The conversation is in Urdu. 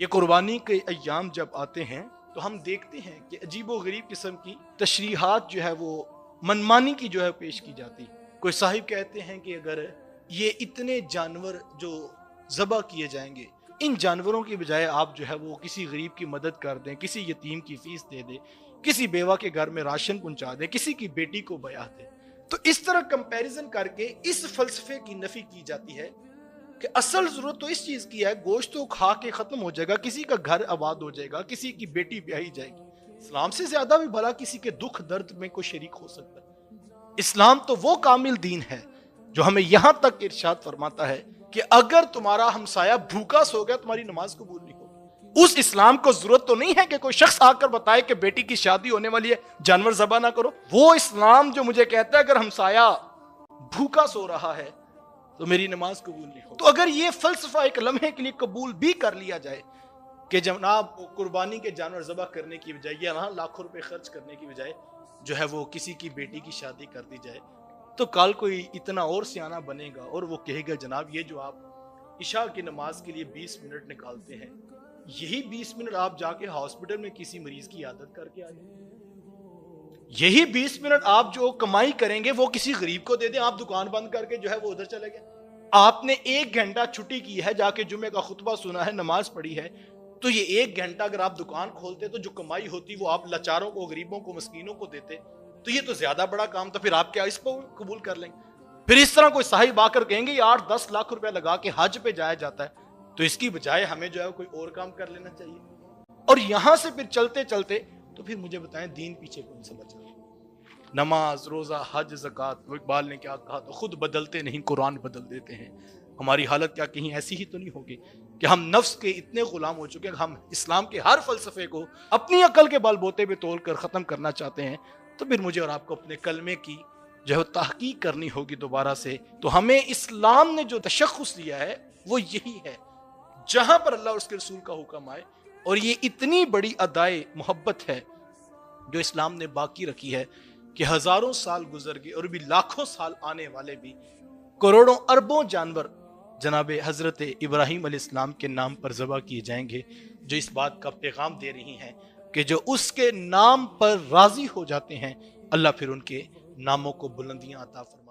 یہ قربانی کے ایام جب آتے ہیں تو ہم دیکھتے ہیں کہ عجیب و غریب قسم کی تشریحات جو ہے وہ منمانی کی جو ہے پیش کی جاتی. کوئی صاحب کہتے ہیں کہ اگر یہ اتنے جانور جو ذبح کیے جائیں گے، ان جانوروں کی بجائے آپ جو ہے وہ کسی غریب کی مدد کر دیں، کسی یتیم کی فیس دے دیں، کسی بیوہ کے گھر میں راشن پہنچا دیں، کسی کی بیٹی کو بیاہ دیں. تو اس طرح کمپیریزن کر کے اس فلسفے کی نفی کی جاتی ہے کہ اصل ضرورت تو اس چیز کی ہے، گوشت تو کھا کے ختم ہو جائے گا، کسی کا گھر آباد ہو جائے گا، کسی کی بیٹی بیاہی جائے گی. اسلام سے زیادہ بھی بھلا کسی کے دکھ درد میں کوئی شریک ہو سکتا ہے. اسلام تو وہ کامل دین ہے جو ہمیں یہاں تک ارشاد فرماتا ہے کہ اگر تمہارا ہمسایہ بھوکا سو گیا تمہاری نماز قبول نہیں ہوگی. اس اسلام کو ضرورت تو نہیں ہے کہ کوئی شخص آ کر بتائے کہ بیٹی کی شادی ہونے والی ہے، جانور ذبح نہ کرو. وہ اسلام جو مجھے کہتا ہے اگر ہمسایہ بھوکا سو رہا ہے تو میری نماز قبول نہیں ہوگی. تو اگر یہ فلسفہ ایک لمحے کے لیے قبول بھی کر لیا جائے کہ جناب قربانی کے جانور ذبح کرنے کی بجائے یا لاکھوں روپے خرچ کرنے کی بجائے جو ہے وہ کسی کی بیٹی کی شادی کر دی جائے، تو کل کوئی اتنا اور سیانہ بنے گا اور وہ کہے گا جناب یہ جو آپ عشاء کی نماز کے لیے 20 منٹ نکالتے ہیں، یہی 20 منٹ آپ جا کے ہاسپٹل میں کسی مریض کی عادت کر کے آ جائیں. یہی 20 منٹ آپ جو کمائی کریں گے وہ کسی غریب کو دے دیں. آپ دکان بند کر کے جو ہے وہ ادھر چلے گئے. آپ نے 1 گھنٹہ چھٹی کی ہے، جا کے جمعے کا خطبہ سنا ہے، نماز پڑھی ہے، تو یہ 1 گھنٹہ اگر آپ دکان کھولتے تو جو کمائی ہوتی وہ آپ لاچاروں کو، غریبوں کو، مسکینوں کو دیتے، تو یہ تو زیادہ بڑا کام تھا. پھر آپ کیا اس کو قبول کر لیں گے؟ پھر اس طرح کوئی صاحب آ کر کہیں گے یہ 8-10 لاکھ روپے لگا کے حج پہ جایا جاتا ہے، تو اس کی بجائے ہمیں جو ہے کوئی اور کام کر لینا چاہیے. اور یہاں سے پھر چلتے چلتے تو پھر مجھے بتائیں دین پیچھے کون سا بچا؟ نماز، روزہ، حج، زکوٰۃ. اقبال نے کیا کہا تھا؟ خود بدلتے نہیں قرآن بدل دیتے ہیں. ہماری حالت کیا کہیں ایسی ہی تو نہیں ہوگی کہ ہم نفس کے اتنے غلام ہو چکے ہیں، ہم اسلام کے ہر فلسفے کو اپنی عقل کے بل بوتے پہ تول کر ختم کرنا چاہتے ہیں. تو پھر مجھے اور آپ کو اپنے کلمے کی جو ہے تحقیق کرنی ہوگی دوبارہ سے. تو ہمیں اسلام نے جو تشخص دیا ہے وہ یہی ہے، جہاں پر اللہ اور اس کے رسول کا حکم آئے. اور یہ اتنی بڑی ادائے محبت ہے جو اسلام نے باقی رکھی ہے کہ ہزاروں سال گزر گئے اور بھی لاکھوں سال آنے والے بھی کروڑوں اربوں جانور جناب حضرت ابراہیم علیہ السلام کے نام پر ذبح کیے جائیں گے، جو اس بات کا پیغام دے رہی ہیں کہ جو اس کے نام پر راضی ہو جاتے ہیں اللہ پھر ان کے ناموں کو بلندیاں عطا فرماتے ہیں.